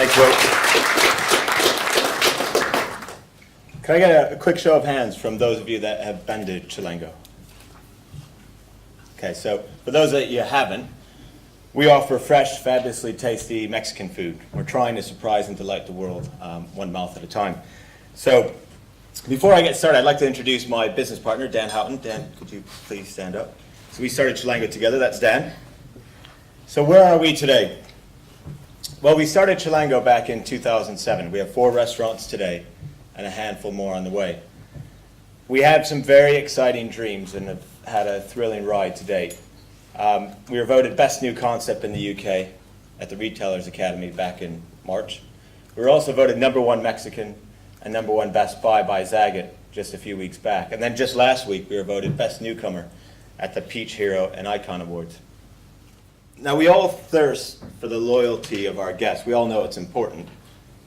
Thanks, Will. Can I get a quick show of hands from those of you that have been to Chilango? Okay, so for those that you haven't, we offer fresh, fabulously tasty Mexican food. We're trying to surprise and delight the world one mouth at a time. So before I get started, I'd like to introduce my business partner, Dan Houghton. Dan, could you please stand up? So we started Chilango together. That's Dan. So where are we today? Well, we started Chilango back in 2007. We have 4 restaurants today and a handful more on the way. We have some very exciting dreams and have had a thrilling ride to date. We were voted Best New Concept in the UK at the Retailers Academy back in March. We were also voted #1 Mexican and #1 Best Buy by Zagat just a few weeks back. And then just last week, we were voted Best Newcomer at the Peach Hero and Icon Awards. Now, we all thirst for the loyalty of our guests. We all know it's important,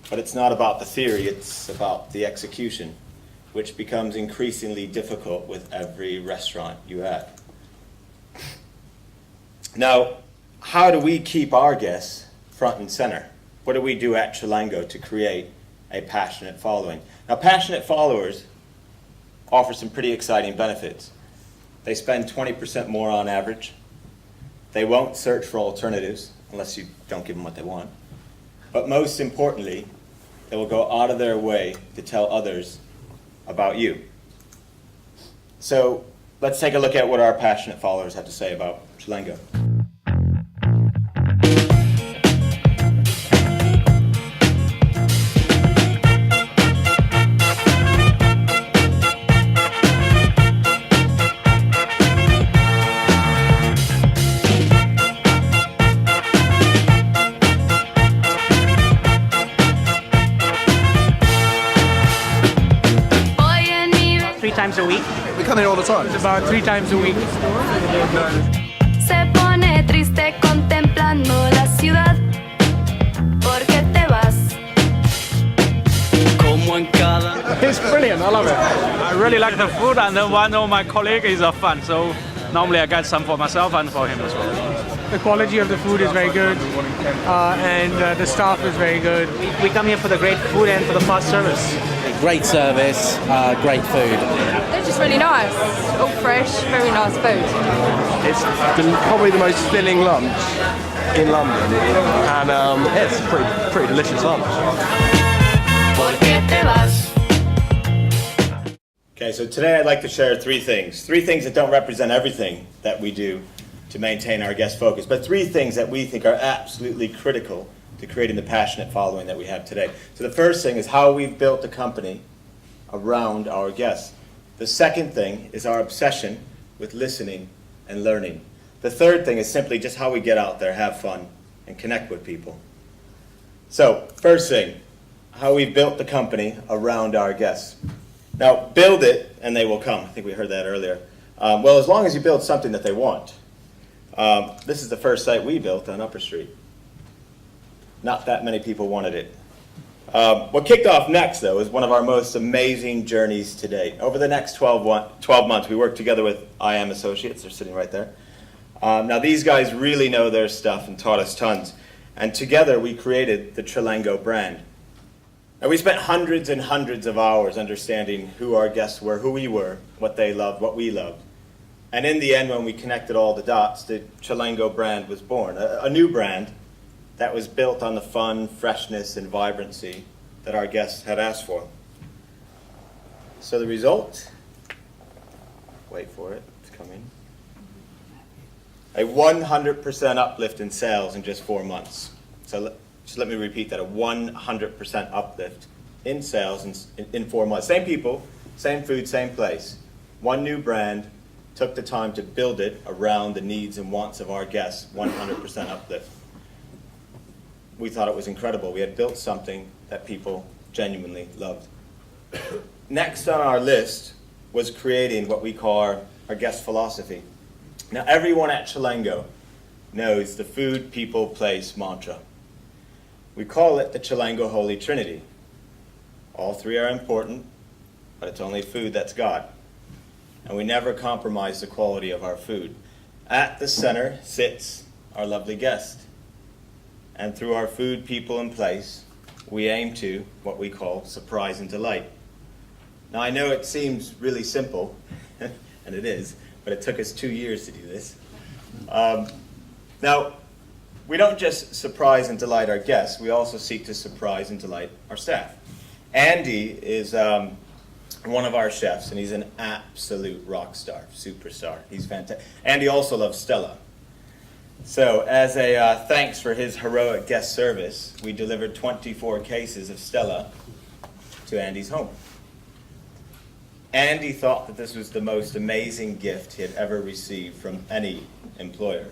but it's not about the theory, it's about the execution, which becomes increasingly difficult with every restaurant you add. Now, how do we keep our guests front and center? What do we do at Chilango to create a passionate following? Now, passionate followers offer some pretty exciting benefits. They spend 20% more on average. They won't search for alternatives unless you don't give them what they want. But most importantly, they will go out of their way to tell others about you. So let's take a look at what our passionate followers have to say about Chilango. Times a week. We come here all the time. It's about 3 times a week. Se pone triste contemplando la ciudad. ¿Por qué te vas? It's brilliant. I love it. I really like the food, and then one of my colleagues is a fan, so normally I get some for myself and for him as well. The quality of the food is very good, and the staff is very good. We come here for the great food and for the fast service. Great service, great food. They're just really nice, all fresh, very nice food. It's probably the most filling lunch in London, and it's a pretty delicious lunch. ¿Por qué te vas? Okay, so today I'd like to share 3 things. 3 things that don't represent everything that we do to maintain our guest focus, but 3 things that we think are absolutely critical to creating the passionate following that we have today. So the first thing is how we've built the company around our guests. The second thing is our obsession with listening and learning. The third thing is simply just how we get out there, have fun, and connect with people. So, first thing, how we've built the company around our guests. Now, build it and they will come. I think we heard that earlier. Well, as long as you build something that they want. This is the first site we built on Upper Street. Not that many people wanted it. What kicked off next, though, is one of our most amazing journeys to date. Over the next 12 months, we worked together with IM Associates. They're sitting right there. Now, these guys really know their stuff and taught us tons. And together, we created the Chilango brand. Now, we spent hundreds and hundreds of hours understanding who our guests were, who we were, what they loved, what we loved. And in the end, when we connected all the dots, the Chilango brand was born. A new brand that was built on the fun, freshness, and vibrancy that our guests had asked for. So the result, wait for it, it's coming. A 100% uplift in sales in just 4 months. So just let me repeat that, a 100% uplift in sales in 4 months. Same people, same food, same place. One new brand, took the time to build it around the needs and wants of our guests, 100% uplift. We thought it was incredible. We had built something that people genuinely loved. Next on our list was creating what we call our guest philosophy. Now, everyone at Chilango knows the food, people, place mantra. We call it the Chilango Holy Trinity. All 3 are important, but it's only food that's God. And we never compromise the quality of our food. At the center sits our lovely guest. And through our food, people, and place, we aim to what we call surprise and delight. Now, I know it seems really simple, and it is, but it took us 2 years to do this. Now, we don't just surprise and delight our guests, we also seek to surprise and delight our staff. Andy is one of our chefs, and he's an absolute rock star, superstar. He's fantastic. Andy also loves Stella. So, as a thanks for his heroic guest service, we delivered 24 cases of Stella to Andy's home. Andy thought that this was the most amazing gift he had ever received from any employer.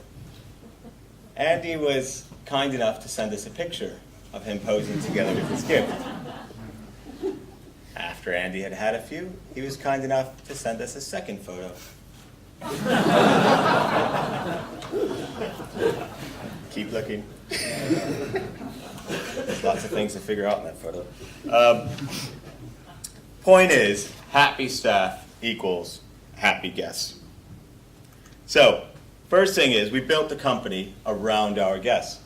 Andy was kind enough to send us a picture of him posing together with his gift. After Andy had had a few, he was kind enough to send us a second photo. Keep looking. There's lots of things to figure out in that photo. Point is, happy staff equals happy guests. So, first thing is, we built the company around our guests.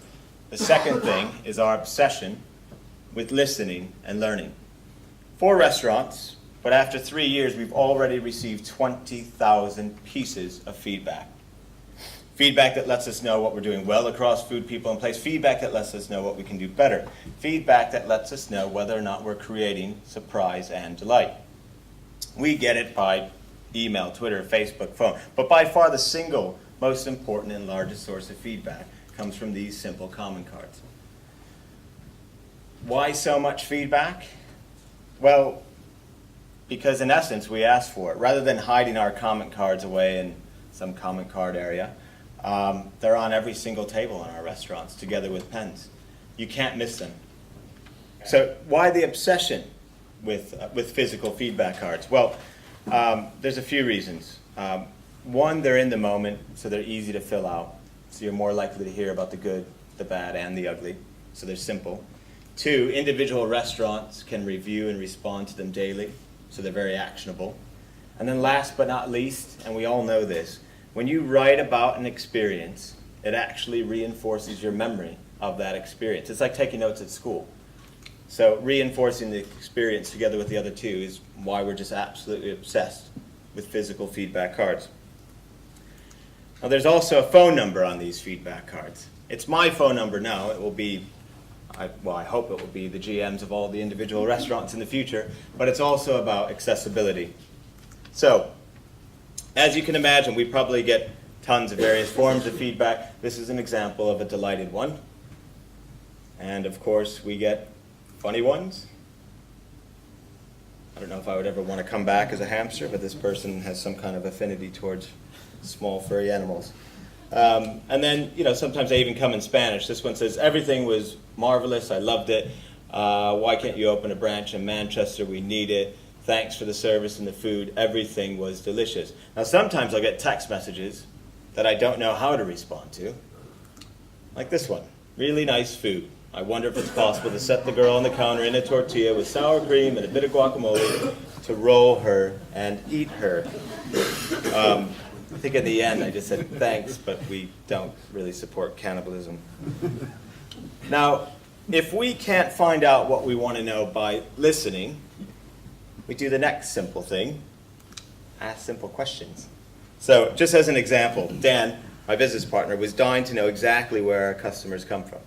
The second thing is our obsession with listening and learning. 4 restaurants, but after 3 years, we've already received 20,000 pieces of feedback. Feedback that lets us know what we're doing well across food, people, and place. Feedback that lets us know what we can do better. Feedback that lets us know whether or not we're creating surprise and delight. We get it by email, Twitter, Facebook, phone. But by far the single most important and largest source of feedback comes from these simple comment cards. Why so much feedback? Well, because in essence we ask for it. Rather than hiding our comment cards away in some comment card area, they're on every single table in our restaurants together with pens. You can't miss them. So why the obsession with physical feedback cards? Well, there's a few reasons. One, they're in the moment, so they're easy to fill out. So you're more likely to hear about the good, the bad, and the ugly. So they're simple. 2, individual restaurants can review and respond to them daily, so they're very actionable. And then last but not least, and we all know this, when you write about an experience, it actually reinforces your memory of that experience. It's like taking notes at school. So reinforcing the experience together with the other 2 is why we're just absolutely obsessed with physical feedback cards. Now there's also a phone number on these feedback cards. It's my phone number now. It will be, I hope it will be the GMs of all the individual restaurants in the future, but it's also about accessibility. So, as you can imagine, we probably get tons of various forms of feedback. This is an example of a delighted one. And of course, we get funny ones. I don't know if I would ever want to come back as a hamster, but this person has some kind of affinity towards small furry animals. And then, sometimes they even come in Spanish. This one says, everything was marvelous, I loved it. Why can't you open a branch in Manchester? We need it. Thanks for the service and the food. Everything was delicious. Now, sometimes I'll get text messages that I don't know how to respond to. Like this one, really nice food. I wonder if it's possible to set the girl on the counter in a tortilla with sour cream and a bit of guacamole to roll her and eat her. I think in the end I just said thanks, but we don't really support cannibalism. Now, if we can't find out what we want to know by listening, we do the next simple thing, ask simple questions. So just as an example, Dan, my business partner, was dying to know exactly where our customers come from.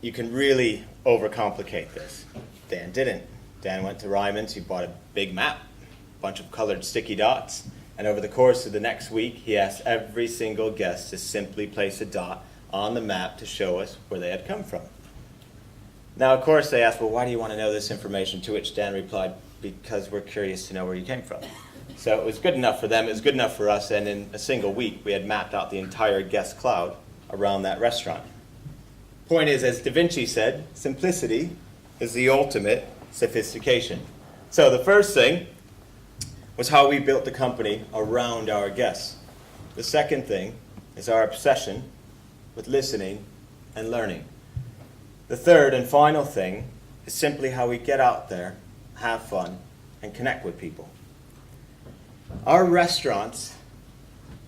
You can really overcomplicate this. Dan didn't. Dan went to Ryman's, he bought a big map, a bunch of colored sticky dots, and over the course of the next week, he asked every single guest to simply place a dot on the map to show us where they had come from. Now, of course, they asked, well, why do you want to know this information? To which Dan replied, because we're curious to know where you came from. So it was good enough for them, it was good enough for us, and in a single week, we had mapped out the entire guest cloud around that restaurant. Point is, as Da Vinci said, simplicity is the ultimate sophistication. So the first thing was how we built the company around our guests. The second thing is our obsession with listening and learning. The third and final thing is simply how we get out there, have fun, and connect with people. Our restaurants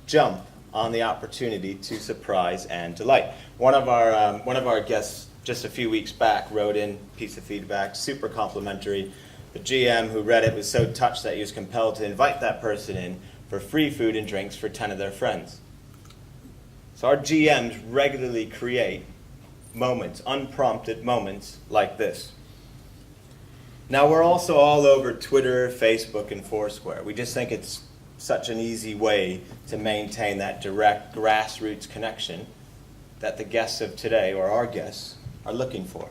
jump on the opportunity to surprise and delight. One of our guests just a few weeks back wrote in a piece of feedback, super complimentary. The GM who read it was so touched that he was compelled to invite that person in for free food and drinks for 10 of their friends. So our GMs regularly create moments, unprompted moments like this. Now we're also all over Twitter, Facebook, and Foursquare. We just think it's such an easy way to maintain that direct grassroots connection that the guests of today, or our guests, are looking for.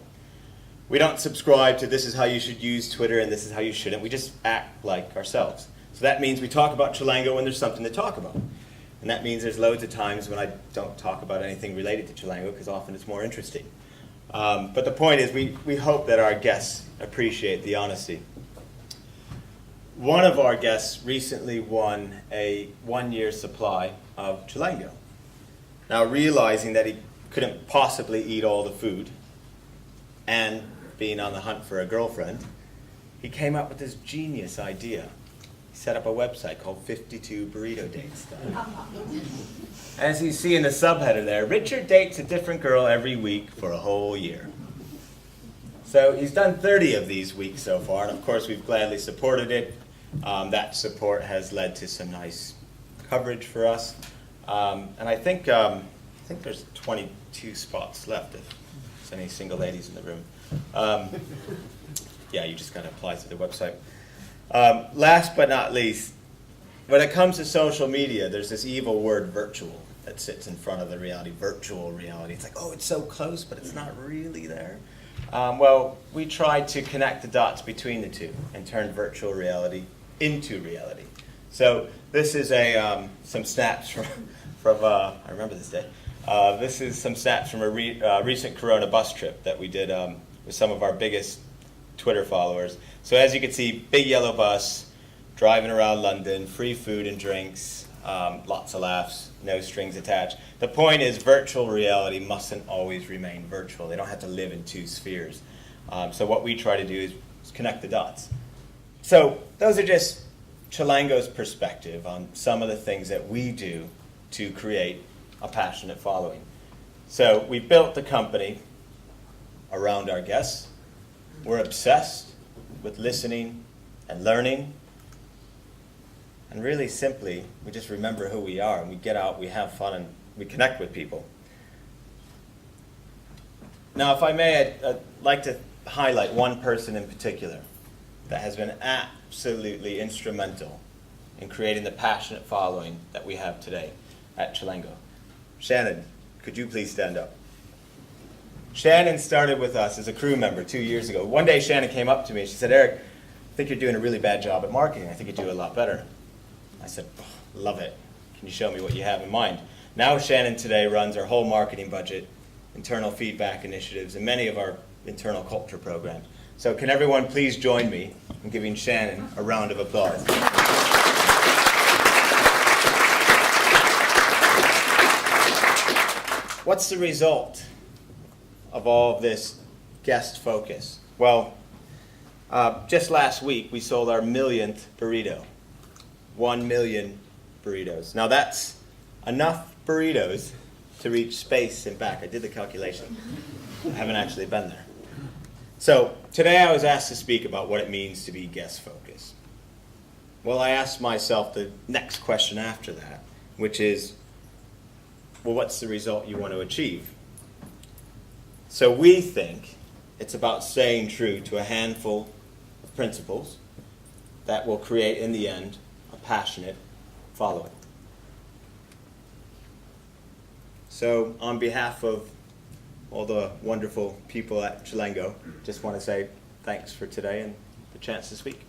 We don't subscribe to this is how you should use Twitter and this is how you shouldn't. We just act like ourselves. So that means we talk about Chilango when there's something to talk about. And that means there's loads of times when I don't talk about anything related to Chilango because often it's more interesting. But the point is we hope that our guests appreciate the honesty. One of our guests recently won a 1-year supply of Chilango. Now, realizing that he couldn't possibly eat all the food and being on the hunt for a girlfriend, he came up with this genius idea. He set up a website called 52 Burrito Dates. As you see in the subheader there, Richard dates a different girl every week for a whole year. So he's done 30 of these weeks so far, and of course we've gladly supported it. That support has led to some nice coverage for us. And I think there's 22 spots left if there's any single ladies in the room. Yeah, you just got to apply to the website. Last but not least, when it comes to social media, there's this evil word virtual that sits in front of the reality, virtual reality. It's like, oh, it's so close, but it's not really there. Well, we tried to connect the dots between the two and turn virtual reality into reality. So this is some snaps from I remember this day. This is some snaps from a recent Corona bus trip that we did with some of our biggest Twitter followers. So as you can see, big yellow bus, driving around London, free food and drinks, lots of laughs, no strings attached. The point is virtual reality mustn't always remain virtual. They don't have to live in two spheres. So what we try to do is connect the dots. So those are just Chilango's perspective on some of the things that we do to create a passionate following. So we built the company around our guests. We're obsessed with listening and learning. And really simply, we just remember who we are and we get out, we have fun, and we connect with people. Now, if I may, I'd like to highlight one person in particular that has been absolutely instrumental in creating the passionate following that we have today at Chilango. Shannon, could you please stand up? Shannon started with us as a crew member 2 years ago. One day Shannon came up to me and she said, Eric, I think you're doing a really bad job at marketing. I think you do a lot better. I said, oh, love it. Can you show me what you have in mind? Now Shannon today runs our whole marketing budget, internal feedback initiatives, and many of our internal culture programs. So can everyone please join me in giving Shannon a round of applause. What's the result of all of this guest focus? Well, just last week we sold our 1,000,000th burrito. 1 million burritos. Now that's enough burritos to reach space and back. I did the calculation. I haven't actually been there. So today I was asked to speak about what it means to be guest focused. Well, I asked myself the next question after that, which is, well, what's the result you want to achieve? So we think it's about staying true to a handful of principles that will create, in the end, a passionate following. So on behalf of all the wonderful people at Chilango, just want to say thanks for today and the chance to speak.